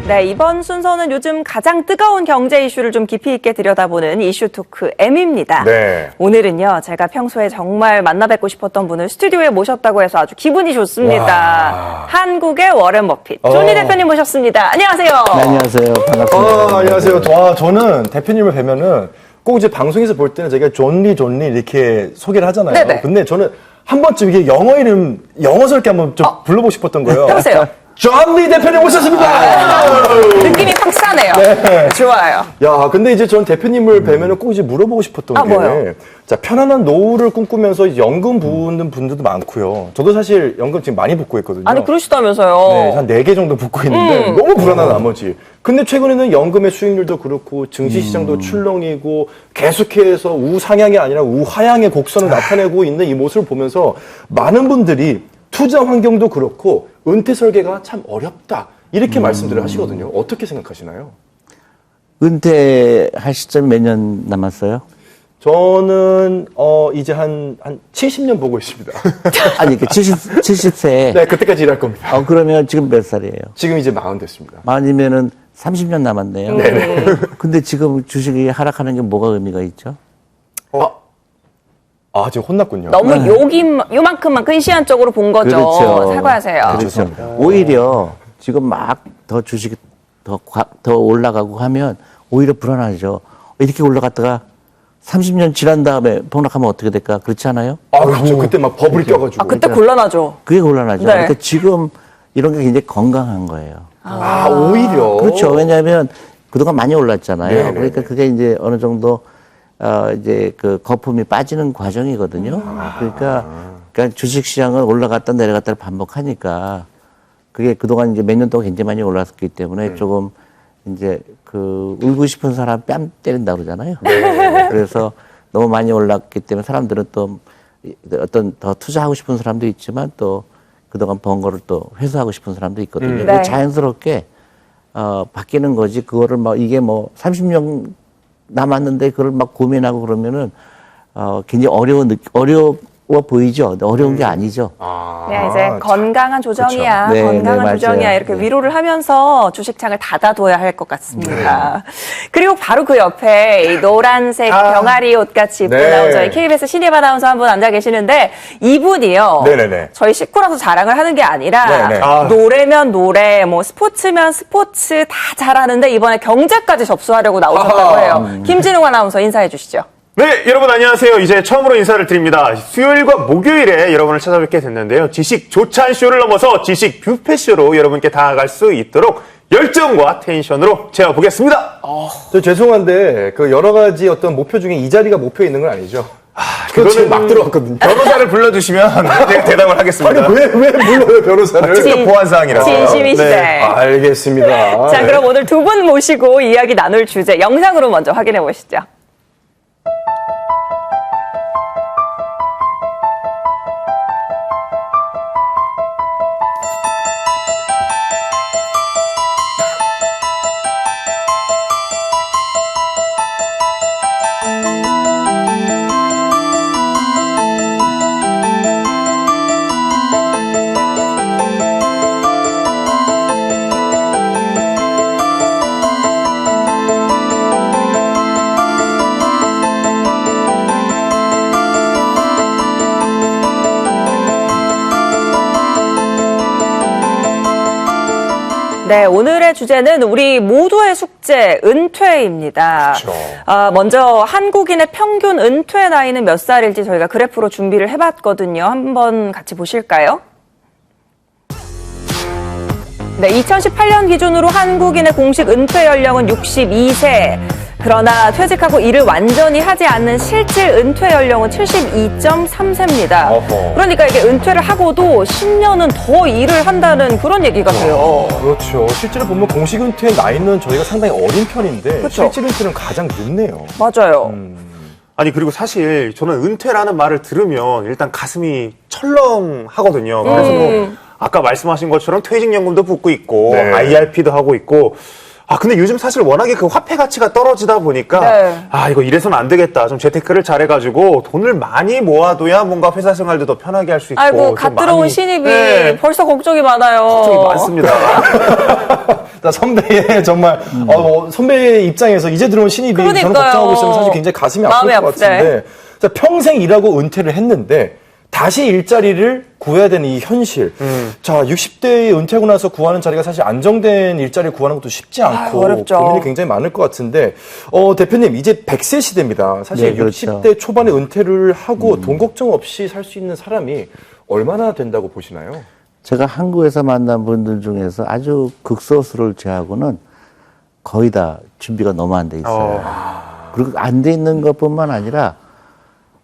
네, 이번 순서는 요즘 가장 뜨거운 경제 이슈를 좀 깊이 있게 들여다보는 이슈 토크 M입니다. 네. 오늘은요, 제가 평소에 정말 만나 뵙고 싶었던 분을 스튜디오에 모셨다고 해서 아주 기분이 좋습니다. 와. 한국의 워렌 버핏, 존니 대표님 모셨습니다. 안녕하세요. 네, 안녕하세요. 반갑습니다. 안녕하세요. 저는 대표님을 뵈면은 꼭 이제 방송에서 볼 때는 제가 존리 이렇게 소개를 하잖아요. 네네. 근데 저는 한 번쯤 이게 영어 이름, 영어스럽게 한번 좀 불러보고 싶었던 거예요. 해보세요. 존리 대표님 오셨습니다! 느낌이 확 사네요. 네. 좋아요. 야, 근데 이제 전 대표님을 뵈면은 꼭 이제 물어보고 싶었던 게. 뭐요? 자, 편안한 노후를 꿈꾸면서 연금 붓는 분들도 많고요. 저도 사실 연금 지금 많이 붓고 있거든요. 아니, 그러시다면서요. 네, 한 4개 정도 붓고 있는데 너무 불안한 나머지. 근데 최근에는 연금의 수익률도 그렇고 증시시장도 출렁이고 계속해서 우상향이 아니라 우하향의 곡선을 나타내고 있는 이 모습을 보면서 많은 분들이 투자 환경도 그렇고 은퇴 설계가 참 어렵다. 이렇게 말씀들을 하시거든요. 어떻게 생각하시나요? 은퇴할 시점이 몇 년 남았어요? 저는 이제 한 70년 보고 있습니다. 아니, 70세. 네, 그때까지 일할 겁니다. 그러면 지금 몇 살이에요? 지금 이제 40 됐습니다. 만이면은 30년 남았네요. 네네. 근데 지금 주식이 하락하는 게 뭐가 의미가 있죠? 지금 혼났군요. 너무 요만큼만 근시안적으로 본 거죠. 그렇죠. 사과하세요. 그렇죠. 오히려 지금 막 더 주식이 더 올라가고 하면 오히려 불안하죠. 이렇게 올라갔다가 30년 지난 다음에 폭락하면 어떻게 될까? 그렇지 않아요? 그렇죠. 그때 막 버블이 껴가지고. 그때 곤란하죠. 그게 곤란하죠. 네. 그러니까 지금 이런 게 굉장히 건강한 거예요. 오히려. 그렇죠. 왜냐하면 그동안 많이 올랐잖아요. 네네네. 그러니까 그게 이제 어느 정도 이제 그 거품이 빠지는 과정이거든요. 그러니까 주식 시장은 올라갔다 내려갔다를 반복하니까 그게 그동안 이제 몇 년 동안 굉장히 많이 올랐기 때문에 조금 이제 그 울고 싶은 사람 뺨 때린다 그러잖아요. 네. 그래서 너무 많이 올랐기 때문에 사람들은 또 어떤 더 투자하고 싶은 사람도 있지만 또 그동안 번 거를 또 회수하고 싶은 사람도 있거든요. 네. 자연스럽게 바뀌는 거지. 그거를 막 이게 뭐 30년 남았는데 그걸 막 고민하고 그러면은 굉장히 어려워 보이죠. 근데 어려운 게 아니죠. 네, 이제 건강한 조정이야, 그렇죠. 네, 건강한 네, 조정이야 맞아요. 이렇게 네. 위로를 하면서 주식창을 닫아둬야 할 것 같습니다. 그리고 바로 그 옆에 이 노란색 병아리 옷 같이 입고 네. 나온 저희 KBS 신입 아나운서 한 분 앉아 계시는데 이분이요. 네네네. 저희 식구라서 자랑을 하는 게 아니라 네네. 노래면 노래, 뭐 스포츠면 스포츠 다 잘하는데 이번에 경제까지 접수하려고 나오셨다고 해요. 김진웅 아나운서 인사해 주시죠. 네, 여러분 안녕하세요. 이제 처음으로 인사를 드립니다. 수요일과 목요일에 여러분을 찾아뵙게 됐는데요. 지식 조찬쇼를 넘어서 지식 뷰페쇼로 여러분께 다가갈 수 있도록 열정과 텐션으로 채워보겠습니다. 저 죄송한데 그 여러 가지 어떤 목표 중에 이 자리가 목표에 있는 건 아니죠? 그거 지금 막 들어왔거든요. 변호사를 불러주시면 제가 대답을 하겠습니다. 아니 왜 불러요 변호사를? 특급 보안사항이라서. 진심이시네. 네. 알겠습니다. 자, 그럼 오늘 두 분 모시고 이야기 나눌 주제 영상으로 먼저 확인해 보시죠. 네, 오늘의 주제는 우리 모두의 숙제, 은퇴입니다. 그렇죠. 먼저 한국인의 평균 은퇴 나이는 몇 살일지 저희가 그래프로 준비를 해봤거든요. 한번 같이 보실까요? 네, 2018년 기준으로 한국인의 공식 은퇴 연령은 62세. 그러나 퇴직하고 일을 완전히 하지 않는 실질 은퇴 연령은 72.3세입니다. 그러니까 이게 은퇴를 하고도 10년은 더 일을 한다는 그런 얘기가 돼요. 그렇죠. 실제로 보면 공식 은퇴 나이는 저희가 상당히 어린 편인데 그렇죠. 실질 은퇴는 가장 늦네요. 맞아요. 아니 그리고 사실 저는 은퇴라는 말을 들으면 일단 가슴이 철렁하거든요. 그래서 뭐 아까 말씀하신 것처럼 퇴직연금도 붙고 있고 네. IRP도 하고 있고 근데 요즘 사실 워낙에 그 화폐 가치가 떨어지다 보니까 네. 이거 이래서는 안 되겠다. 좀 재테크를 잘해가지고 돈을 많이 모아둬야 뭔가 회사 생활도 더 편하게 할 수 있고. 아이고, 좀 갓 들어온 많이, 신입이 네, 벌써 걱정이 많아요. 걱정이 많습니다. 자, 선배의 정말 선배의 입장에서 이제 들어온 신입이 저는 그러니까요. 걱정하고 있으면 사실 굉장히 가슴이 아플 마음이 것 아프대. 같은데 자, 평생 일하고 은퇴를 했는데 다시 일자리를 구해야 되는 이 현실. 자, 60대에 은퇴하고 나서 구하는 자리가 사실 안정된 일자리를 구하는 것도 쉽지 않고 어렵죠. 고민이 굉장히 많을 것 같은데 대표님 이제 100세 시대입니다. 사실 네, 그렇죠. 60대 초반에 은퇴를 하고 돈 걱정 없이 살 수 있는 사람이 얼마나 된다고 보시나요? 제가 한국에서 만난 분들 중에서 아주 극소수를 제하고는 거의 다 준비가 너무 안 돼 있어요. 그리고 안 돼 있는 것뿐만 아니라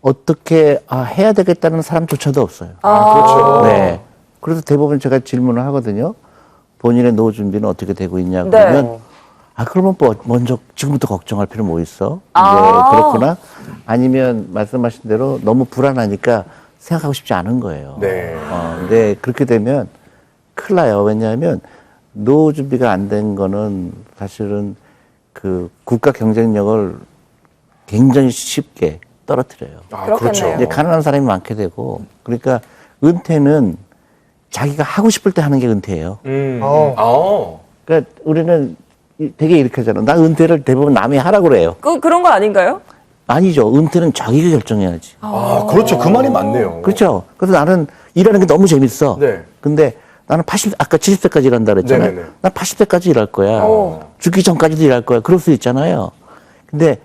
어떻게 해야 되겠다는 사람조차도 없어요. 그렇죠. 네. 그래서 대부분 제가 질문을 하거든요. 본인의 노후 준비는 어떻게 되고 있냐 네. 그러면 그러면 뭐 먼저 지금부터 걱정할 필요 뭐 있어? 이제 그렇구나. 아니면 말씀하신 대로 너무 불안하니까 생각하고 싶지 않은 거예요. 네. 근데 그렇게 되면 큰일 나요. 왜냐하면 노후 준비가 안 된 거는 사실은 그 국가 경쟁력을 굉장히 쉽게 떨어뜨려요. 그렇겠네요. 이제 가난한 사람이 많게 되고, 그러니까 은퇴는 자기가 하고 싶을 때 하는 게 은퇴예요. 그러니까 우리는 되게 이렇게 하잖아. 나 은퇴를 대부분 남이 하라고 그래요. 그런 거 아닌가요? 아니죠. 은퇴는 자기가 결정해야지. 그렇죠. 그 말이 맞네요. 그렇죠. 그래서 나는 일하는 게 너무 재밌어. 네. 근데 나는 아까 70세까지 일한다 그랬잖아요. 네네네. 난 80세까지 일할 거야. 죽기 전까지도 일할 거야. 그럴 수 있잖아요. 근데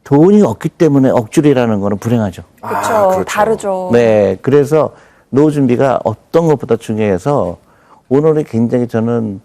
돈이 없기 때문에 억지로 일하는 거는 불행하죠. 그렇죠. 다르죠. 네. 그래서 노후 준비가 어떤 것보다 중요해서 오늘은 굉장히 저는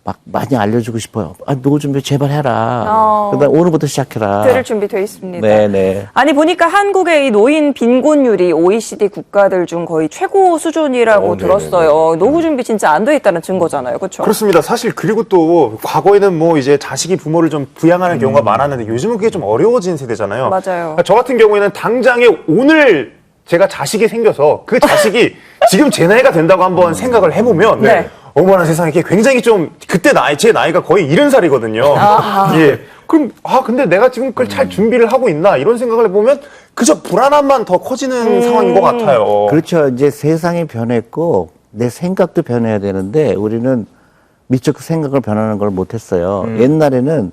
막 많이 알려주고 싶어요. 노후 준비 제발 해라. 그다음 오늘부터 시작해라. 들을 준비돼 있습니다. 네네. 아니 보니까 한국의 이 노인 빈곤율이 OECD 국가들 중 거의 최고 수준이라고 들었어요. 노후 준비 진짜 안 돼 있다는 증거잖아요, 그렇죠? 그렇습니다. 사실 그리고 또 과거에는 뭐 이제 자식이 부모를 좀 부양하는 경우가 많았는데 요즘은 그게 좀 어려워진 세대잖아요. 맞아요. 저 같은 경우에는 당장에 오늘 제가 자식이 생겨서 그 자식이 지금 제 나이가 된다고 한번 생각을 해보면 네. 어머나 세상에 이게 굉장히 좀 그때 제 나이가 거의 70살이거든요. 예. 그럼 근데 내가 지금 그걸 잘 준비를 하고 있나 이런 생각을 해보면 그저 불안함만 더 커지는 상황인 것 같아요. 그렇죠. 이제 세상이 변했고 내 생각도 변해야 되는데 우리는 미처 그 생각을 변하는 걸 못했어요. 옛날에는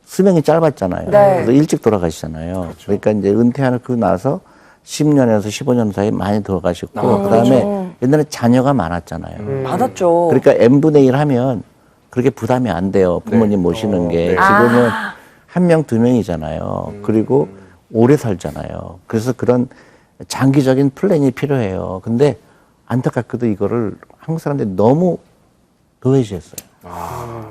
수명이 짧았잖아요. 네. 그래서 일찍 돌아가시잖아요. 그러니까 이제 은퇴하고 나서 10년에서 15년 사이에 많이 돌아가셨고 그다음에 옛날에 자녀가 많았잖아요. 많았죠. 그러니까 n분의 1 하면 그렇게 부담이 안 돼요. 부모님 모시는 게. 지금은 한 명, 두 명이잖아요. 그리고 오래 살잖아요. 그래서 그런 장기적인 플랜이 필요해요. 근데 안타깝게도 이거를 한국 사람들이 너무 도외시했어요.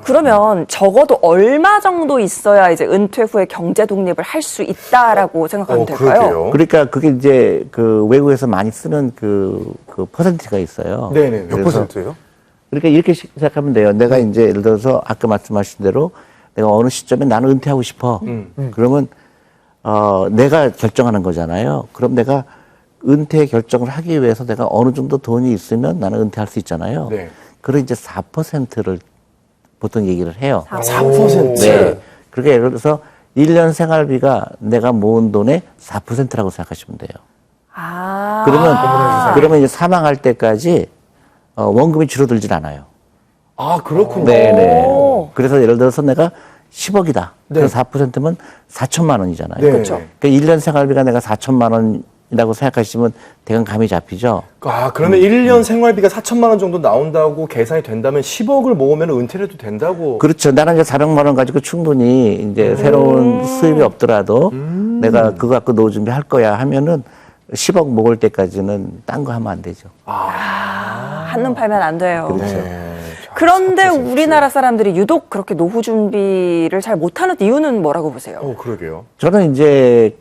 그러면 적어도 얼마 정도 있어야 이제 은퇴 후에 경제 독립을 할 수 있다라고 생각하면 될까요? 그러게요. 그러니까 그게 이제 그 외국에서 많이 쓰는 그 퍼센트가 있어요. 네네. 몇 퍼센트예요? 그러니까 이렇게 생각하면 돼요. 내가 이제 예를 들어서 아까 말씀하신 대로 내가 어느 시점에 나는 은퇴하고 싶어. 그러면 내가 결정하는 거잖아요. 그럼 내가 은퇴 결정을 하기 위해서 내가 어느 정도 돈이 있으면 나는 은퇴할 수 있잖아요. 네. 그런 이제 4%를 보통 얘기를 해요. 4%? 네. 그러니까 예를 들어서 1년 생활비가 내가 모은 돈의 4%라고 생각하시면 돼요. 그러면 이제 사망할 때까지 원금이 줄어들질 않아요. 그렇군요. 네네. 그래서 예를 들어서 내가 10억이다. 그럼 4%면 4천만 원이잖아요. 네. 그렇죠. 그러니까 1년 생활비가 내가 4천만 원이라고 생각하시면 대강 감이 잡히죠. 그러면 1년 생활비가 4천만 원 정도 나온다고 계산이 된다면 10억을 모으면 은퇴를 해도 된다고? 그렇죠. 나는 이제 400만 원 가지고 충분히 이제 새로운 수입이 없더라도 내가 그거 갖고 노후 준비할 거야 하면은 10억 모을 때까지는 딴 거 하면 안 되죠. 한눈 팔면 안 돼요. 그렇죠. 그런데 우리나라 사람들이 유독 그렇게 노후 준비를 잘 못하는 이유는 뭐라고 보세요? 그러게요. 저는 이제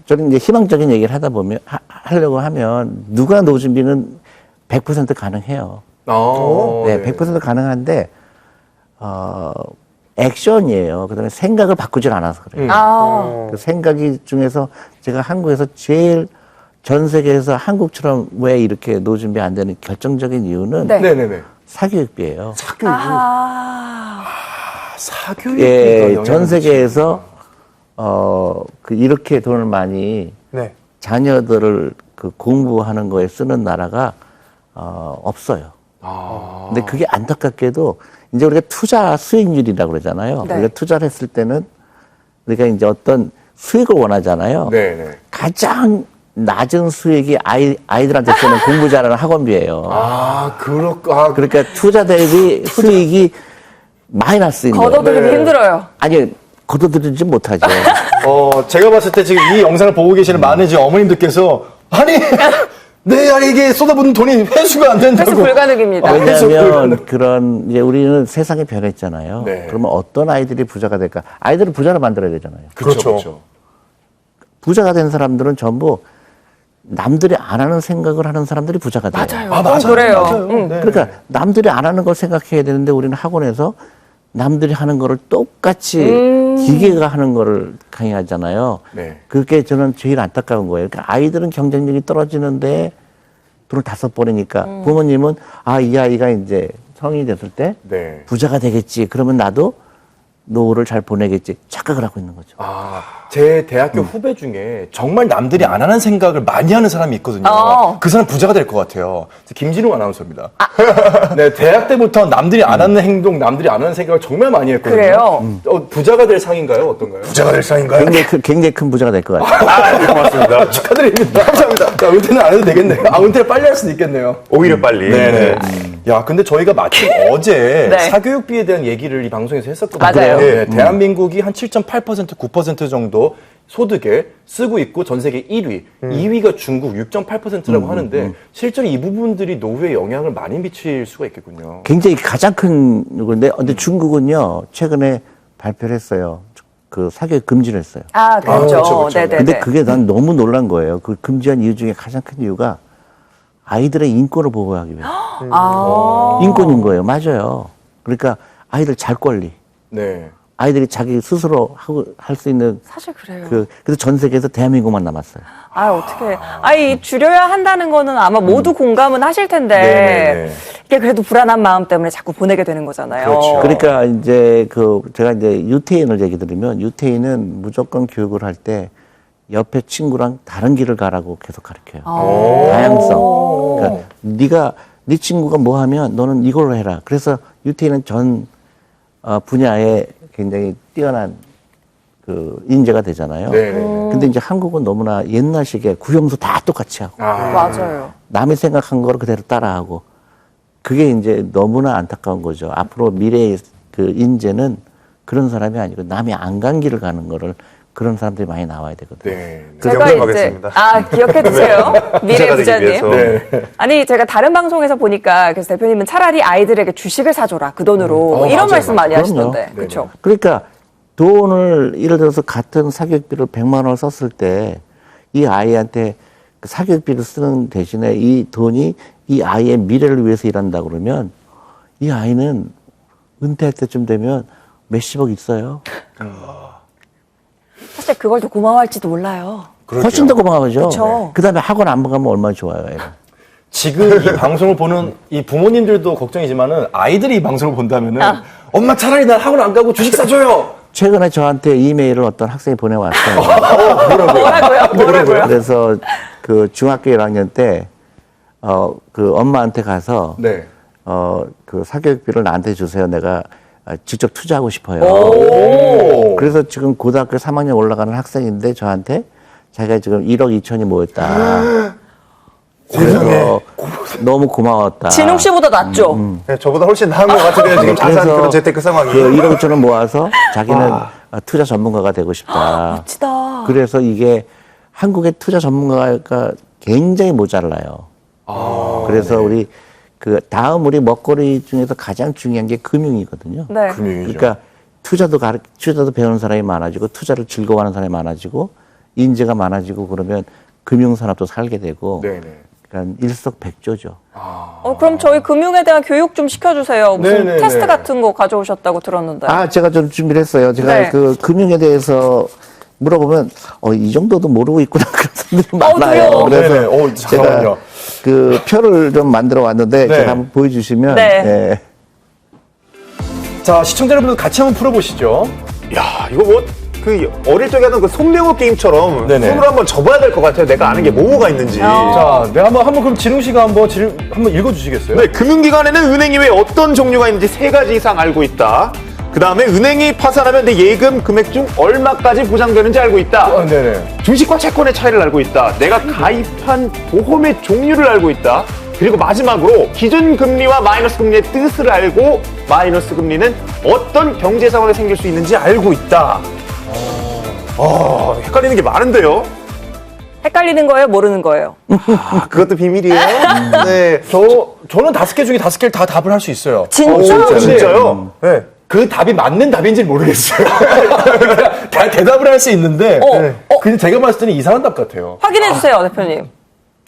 저는 이제 희망적인 얘기를 하다 보면 하려고 하면 누가 노후 준비는 100% 가능해요. 네, 100% 가능한데 액션이에요. 그다음에 생각을 바꾸질 않아서 그래요. 그 생각이 중에서 제가 한국에서 제일 전 세계에서 한국처럼 왜 이렇게 노후 준비 안 되는 결정적인 이유는 네. 네네네. 사교육비예요. 사교육. 사교육비가 예, 영향을 전 세계에서 이렇게 돈을 많이 네. 자녀들을 그 공부하는 거에 쓰는 나라가 없어요. 근데 그게 안타깝게도 이제 우리가 투자 수익률이라고 그러잖아요. 네. 우리가 투자를 했을 때는 우리가 이제 어떤 수익을 원하잖아요. 네, 네. 가장 낮은 수익이 아이들한테 쓰는 공부 잘하는 학원비예요. 그러니까 투자 대비 수익이 마이너스인 거예요. 걷어들이기 네. 힘들어요. 아니, 걷어들이지 못하죠. 제가 봤을 때 지금 이 영상을 보고 계시는 많은 이제 어머님들께서 아니 이게 쏟아붓는 돈이 회수가 안 된다고. 회수 불가능입니다. 왜냐하면 그런 이제 우리는 세상이 변했잖아요. 네. 그러면 어떤 아이들이 부자가 될까? 아이들을 부자로 만들어야 되잖아요. 그렇죠. 부자가 된 사람들은 전부 남들이 안 하는 생각을 하는 사람들이 부자가 돼요. 맞아요. 맞아요. 그래요. 맞아요. 네. 그러니까 남들이 안 하는 걸 생각해야 되는데 우리는 학원에서 남들이 하는 거를 똑같이 기계가 하는 거를 강의하잖아요. 네. 그게 저는 제일 안타까운 거예요. 그러니까 아이들은 경쟁력이 떨어지는데 돈을 다 써버리니까 부모님은 이 아이가 이제 성인이 됐을 때 네. 부자가 되겠지. 그러면 나도 노후를 잘 보내겠지. 착각을 하고 있는 거죠. 제 대학교 후배 중에 정말 남들이 안 하는 생각을 많이 하는 사람이 있거든요. 그 사람 부자가 될 것 같아요. 김진웅 아나운서입니다. 네, 대학 때부터 남들이 안 하는 행동, 남들이 안 하는 생각을 정말 많이 했거든요. 그래요? 부자가 될 상인가요? 어떤가요? 부자가 될 상인가요? 굉장히 큰 부자가 될 것 같아요. 고맙습니다. 축하드립니다. 감사합니다. 자, 은퇴는 안 해도 되겠네요. 은퇴를 빨리 할 수도 있겠네요. 오히려 빨리. 네네. 야, 근데 저희가 마침 어제 네. 사교육비에 대한 얘기를 이 방송에서 했었거든요. 맞아요. 네, 대한민국이 한 7.8%, 9% 정도 소득에 쓰고 있고 전 세계 1위, 2위가 중국 6.8%라고 하는데 실제로 이 부분들이 노후에 영향을 많이 미칠 수가 있겠군요. 굉장히 가장 큰 건데, 근데 중국은요, 최근에 발표를 했어요. 그 사교육 금지를 했어요. 그렇죠. 그렇죠. 네네네. 근데 그게 난 너무 놀란 거예요. 그 금지한 이유 중에 가장 큰 이유가 아이들의 인권을 보호하기 위해서. 인권인 거예요. 맞아요. 그러니까 아이들 잘 권리. 네. 아이들이 자기 스스로 할 수 있는 사실 그래요. 그래서 전 세계에서 대한민국만 남았어요. 어떻게. 이 줄여야 한다는 거는 아마 모두 공감은 하실 텐데. 네네네. 이게 그래도 불안한 마음 때문에 자꾸 보내게 되는 거잖아요. 그렇죠. 그러니까 이제 제가 이제 유태인을 얘기 드리면 유태인은 무조건 교육을 할 때 옆에 친구랑 다른 길을 가라고 계속 가르쳐요. 다양성. 그러니까 네 친구가 뭐 하면 너는 이걸로 해라. 그래서 유태인은 전 분야에 굉장히 뛰어난 그 인재가 되잖아요. 네. 근데 이제 한국은 너무나 옛날식의 구형수 다 똑같이 하고 맞아요. 남이 생각한 거를 그대로 따라하고 그게 이제 너무나 안타까운 거죠. 앞으로 미래의 그 인재는 그런 사람이 아니고 남이 안 간 길을 가는 거를 그런 사람들이 많이 나와야 되거든요. 네. 제가 이제 기억하겠습니다. 기억해 두세요. 미래 부자가 되기 부자님. 위해서. 네. 아니 제가 다른 방송에서 보니까 그래서 대표님은 차라리 아이들에게 주식을 사줘라 그 돈으로 이런 맞아요, 말씀 많이 맞아요. 하시던데. 그럼요. 그렇죠. 그러니까 돈을 예를 들어서 같은 사교육비를 100만 원을 썼을 때 이 아이한테 그 사교육비를 쓰는 대신에 이 돈이 이 아이의 미래를 위해서 일한다 그러면 이 아이는 은퇴할 때쯤 되면 몇십억 있어요. 사실 그걸 더 고마워할지도 몰라요. 훨씬 더 고마워죠. 그쵸. 그다음에 학원 안 가면 얼마나 좋아요. 애가. 지금 이 방송을 보는 이 부모님들도 걱정이지만은 아이들이 이 방송을 본다면은 엄마 차라리 난 학원 안 가고 주식 사줘요. 최근에 저한테 이메일을 어떤 학생이 보내왔어요. 뭐라고요? 그래서 그 중학교 1학년 때, 그 엄마한테 가서, 네. 그 사교육비를 나한테 주세요. 내가 직접 투자하고 싶어요. 오. 그래서 지금 고등학교 3학년 올라가는 학생인데 저한테 자기가 지금 1억 2천이 모였다. 그래서 너무 고마웠다. 진웅 씨보다 낫죠. 네, 저보다 훨씬 나은 것 같은데요. 지금 자산 그래서 그런 재테크 상황이. 그 1억 2천을 모아서 자기는 투자 전문가가 되고 싶다. 멋지다. 그래서 이게 한국의 투자 전문가가 굉장히 모자라요. 그래서 우리 그 다음 우리 먹거리 중에서 가장 중요한 게 금융이거든요. 네. 금융이죠. 그러니까 투자도 배우는 사람이 많아지고 투자를 즐거워하는 사람이 많아지고 인재가 많아지고 그러면 금융산업도 살게 되고 네네. 그러니까 일석백조죠. 그럼 저희 금융에 대한 교육 좀 시켜주세요. 무슨 네네네. 테스트 같은 거 가져오셨다고 들었는데. 제가 좀 준비를 했어요. 제가 네. 그 금융에 대해서 물어보면 이 정도도 모르고 있구나 그런 사람들이 많아요. 그래요? 그래서 네네. 제가 잠깐만요. 그 표를 좀 만들어 왔는데 네. 제가 한번 보여주시면 네. 예. 자, 시청자 여러분들 같이 한번 풀어보시죠. 야, 이거 뭐, 어릴 적에 하던 그 손명호 게임처럼 네네. 손으로 한번 접어야 될 것 같아요. 내가 아는 게 뭐가 있는지. 자, 네, 한번 그럼 진웅 씨가 한번 읽어주시겠어요? 네, 금융기관에는 은행 이외에 어떤 종류가 있는지 3가지 이상 알고 있다. 그 다음에 은행이 파산하면 내 예금 금액 중 얼마까지 보장되는지 알고 있다. 네네. 주식과 채권의 차이를 알고 있다. 내가 가입한 보험의 종류를 알고 있다. 그리고 마지막으로 기준 금리와 마이너스 금리의 뜻을 알고 마이너스 금리는 어떤 경제 상황에 생길 수 있는지 알고 있다. 헷갈리는 게 많은데요. 헷갈리는 거예요? 모르는 거예요? 그것도 비밀이에요. 네. 저는 5개 중에 5개를 다 답을 할 수 있어요. 진짜? 진짜요? 네. 그 답이 맞는 답인지 모르겠어요. 다 대답을 할 수 있는데, 근데 제가 봤을 때는 이상한 답 같아요. 확인해 주세요, 대표님.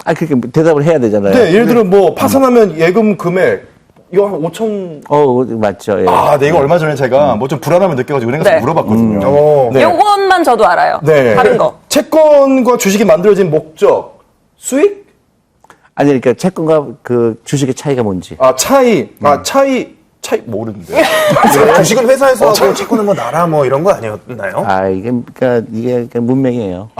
그렇게 대답을 해야 되잖아요. 네, 예를 들어 뭐 파산하면 예금 금액 이거 한 5천. 맞죠. 예. 네, 이거 얼마 전에 제가 뭐 좀 불안함을 느껴가지고 은행 가서 네. 물어봤거든요. 네. 요것만 저도 알아요. 네. 다른 거. 채권과 주식이 만들어진 목적, 수익? 아니, 그러니까 채권과 그 주식의 차이가 뭔지. 차이 모르는데. 주식은 회사에서 하고 채권은 뭐 나라 뭐 이런 거 아니었나요? 이게 문맹이에요.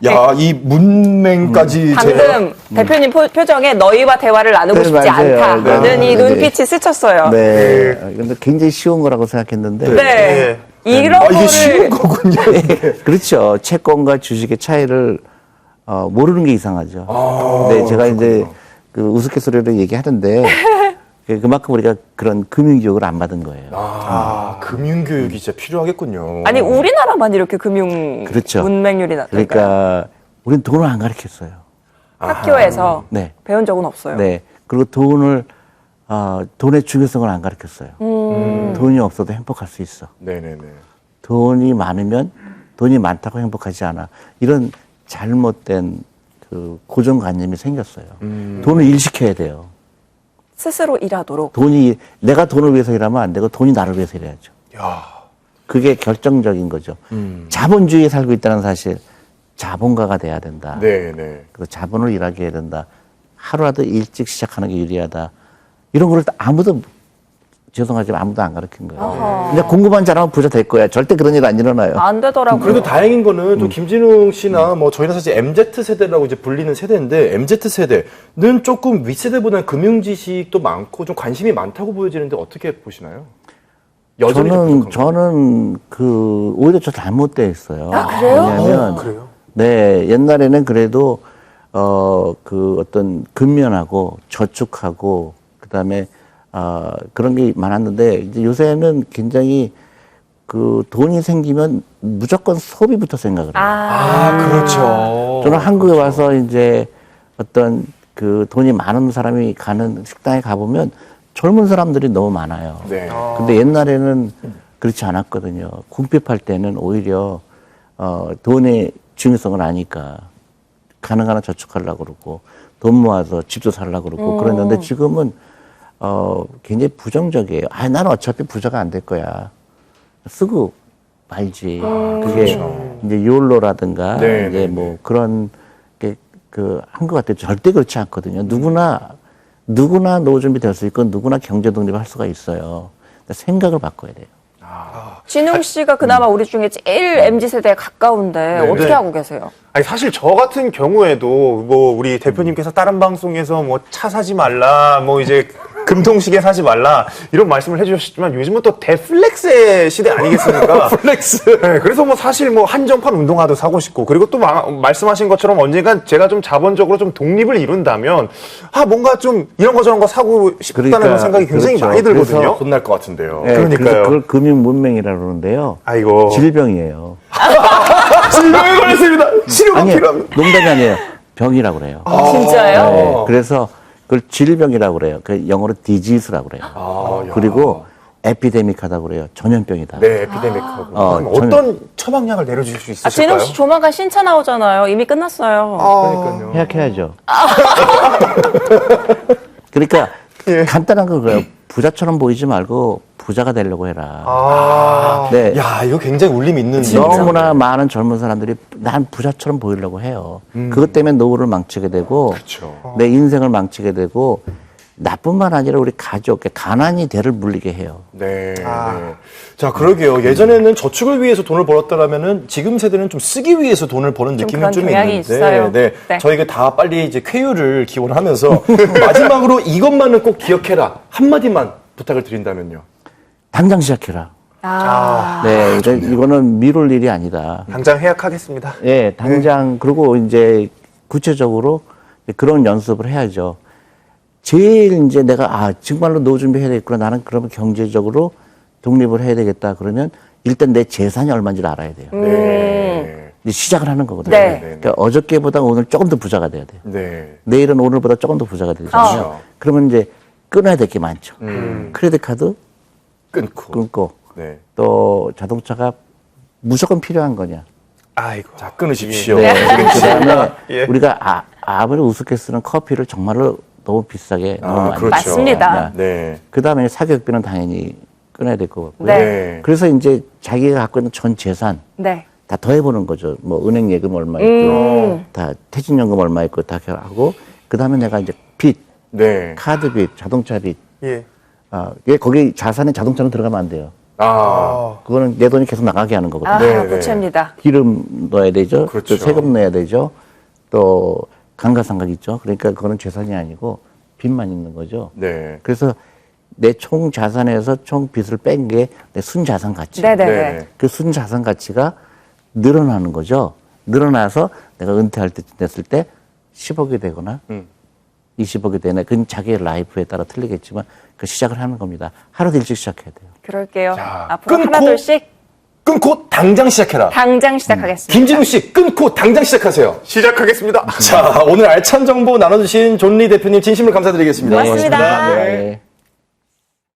야, 이 문맹까지 방금 대표님 표정에 너희와 대화를 나누고 네, 싶지 맞아요. 않다는 네. 이 눈빛이 스쳤어요. 네. 근데 굉장히 쉬운 거라고 생각했는데. 네. 이런 이게 거를 쉬운 거군요. 그렇죠. 채권과 주식의 차이를 모르는 게 이상하죠. 네, 제가 이제 그 우스갯소리로 얘기하는데 그만큼 우리가 그런 금융교육을 안 받은 거예요. 금융교육이 진짜 필요하겠군요. 아니 우리나라만 이렇게 금융 그렇죠. 문맹률이 낮을까요? 그러니까 우리는 돈을 안 가르쳤어요. 학교에서 네. 배운 적은 없어요. 네. 그리고 돈의 중요성을 안 가르쳤어요. 돈이 없어도 행복할 수 있어. 네네네. 돈이 많으면 돈이 많다고 행복하지 않아. 이런 잘못된 그 고정관념이 생겼어요. 돈을 일시켜야 돼요. 스스로 일하도록. 내가 돈을 위해서 일하면 안 되고 돈이 나를 위해서 일해야죠. 야. 그게 결정적인 거죠. 자본주의에 살고 있다는 사실, 자본가가 돼야 된다. 네네. 그리고 자본을 일하게 해야 된다. 하루라도 일찍 시작하는 게 유리하다. 이런 거를 죄송하지만 아무도 안 가르친 거예요. 그냥 공부만 잘하면 부자 될 거야. 절대 그런 일 안 일어나요. 안 되더라고요. 그래도 다행인 거는 또 김진웅 씨나 뭐 저희는 사실 MZ 세대라고 이제 불리는 세대인데 MZ 세대는 조금 윗세대보다는 금융 지식도 많고 좀 관심이 많다고 보여지는데 어떻게 보시나요? 여전히 좀 부족한가요? 저는 오히려 저 잘못돼 있어요. 그래요? 왜냐하면 그래요? 네, 옛날에는 그래도 어떤 근면하고 저축하고 그다음에 그런 게 많았는데 이제 요새는 굉장히 돈이 생기면 무조건 소비부터 생각을 해요. 그렇죠. 저는 한국에 와서 이제 어떤 돈이 많은 사람이 가는 식당에 가보면 젊은 사람들이 너무 많아요. 네. 근데 옛날에는 그렇지 않았거든요. 궁핍할 때는 오히려 돈의 중요성을 아니까 가능한 한 저축하려고 그러고 돈 모아서 집도 살려고 그러고 그랬는데 지금은 굉장히 부정적이에요. 나는 어차피 부자가 안 될 거야. 쓰고 말지. 그게 이제 욜로라든가 네, 이제 네, 뭐 그런 게 한 것 같아요. 절대 그렇지 않거든요. 누구나 노후 준비 될 수 있고 누구나 경제 독립할 수가 있어요. 생각을 바꿔야 돼요. 진웅 씨가 그나마 우리 중에 제일 MZ세대에 가까운데 네. 어떻게 네. 하고 계세요? 아니 사실 저 같은 경우에도 뭐 우리 대표님께서 다른 방송에서 뭐 차 사지 말라 뭐 이제 금통시계 사지 말라 이런 말씀을 해주셨지만 요즘은 또 대플렉스의 시대 아니겠습니까? 플렉스. 네, 그래서 뭐 사실 뭐 한정판 운동화도 사고 싶고 그리고 또 말씀하신 것처럼 언젠간 제가 좀 자본적으로 좀 독립을 이룬다면 뭔가 좀 이런 거 저런 거 사고 싶다는 그러니까, 생각이 굉장히 그렇죠. 많이 들거든요. 혼날 것 같은데요. 네, 그러니까요. 그래서 그걸 금융문맹이라고 그러는데요. 아이고. 질병이에요. 질병에 걸렸습니다. 치료가 아니에요. 필요합니다. 농담이 아니에요. 병이라고 그래요. 진짜요? 네, 그래서 그걸 질병이라고 그래요. 영어로 disease라고 그래요. 그리고 에피데믹하다고 그래요. 전염병이다. 네, 에피데믹하고. 그럼 어떤 처방약을 내려주실 수 있으실까요? 진웅 씨 조만간 신차 나오잖아요. 이미 끝났어요. 그러니까요. 해약해야죠. 그러니까 예. 간단한 거예요. 부자처럼 보이지 말고 부자가 되려고 해라. 네. 야, 이거 굉장히 울림 있는. 너무나 많은 젊은 사람들이 난 부자처럼 보이려고 해요. 그것 때문에 노후를 망치게 되고 그렇죠. 내 인생을 망치게 되고 나뿐만 아니라 우리 가족, 가난이 대를 물리게 해요. 네. 네. 자, 그러게요. 예전에는 저축을 위해서 돈을 벌었다라면은 지금 세대는 좀 쓰기 위해서 돈을 버는 좀 느낌이 그런 좀 경향이 있는데, 있어요. 네. 네. 저희가 다 빨리 이제 쾌유를 기원하면서 마지막으로 이것만은 꼭 기억해라 한마디만 부탁을 드린다면요. 당장 시작해라. 네, 이거는 미룰 일이 아니다. 당장 해약하겠습니다. 예, 당장, 그리고 이제 구체적으로 그런 연습을 해야죠. 제일 이제 내가, 정말로 노후 준비해야 되겠구나. 나는 그러면 경제적으로 독립을 해야 되겠다. 그러면 일단 내 재산이 얼마인지를 알아야 돼요. 네. 이제 시작을 하는 거거든요. 네. 그러니까 어저께보다 오늘 조금 더 부자가 돼야 돼요. 네. 내일은 오늘보다 조금 더 부자가 되잖아요. 그렇죠. 그러면 이제 끊어야 될 게 많죠. 크레딧 카드 끊고, 네. 또 자동차가 무조건 필요한 거냐. 아이고. 자, 끊으십시오. 네. 그다음에 예. 우리가 아무리 우습게 쓰는 커피를 정말로 너무 비싸게 너무 많이 그렇죠. 맞습니다. 네. 그다음에 사교육비는 당연히 끊어야 될 것 같고요. 네. 그래서 이제 자기가 갖고 있는 전 재산 네. 다 더해보는 거죠. 뭐 은행 예금 얼마 있고, 다 퇴직연금 얼마 있고 다 하고, 그다음에 내가 이제 빚, 네. 카드 빚, 자동차 빚, 예. 거기 자산에 자동차는 들어가면 안 돼요. 그거는 내 돈이 계속 나가게 하는 거거든요. 네, 네. 부채입니다. 기름 넣어야 되죠. 그렇죠. 또 세금 넣어야 되죠. 또 감가상각 있죠. 그러니까 그거는 재산이 아니고 빚만 있는 거죠. 네. 그래서 내 총 자산에서 총 빚을 뺀 게 내 순자산 가치. 네네네. 네. 그 순자산 가치가 늘어나는 거죠. 늘어나서 내가 은퇴할 때 됐을 때 10억이 되거나 20억이 되나 그건 자기의 라이프에 따라 틀리겠지만 그 시작을 하는 겁니다. 하루도 일찍 시작해야 돼요. 그럴게요. 자, 앞으로 끊고 하나 둘씩 끊고 당장 시작해라. 당장 시작하겠습니다. 김진우 씨 끊고 당장 시작하세요. 시작하겠습니다. 자, 오늘 알찬 정보 나눠주신 존리 대표님 진심으로 감사드리겠습니다. 고맙습니다. 네.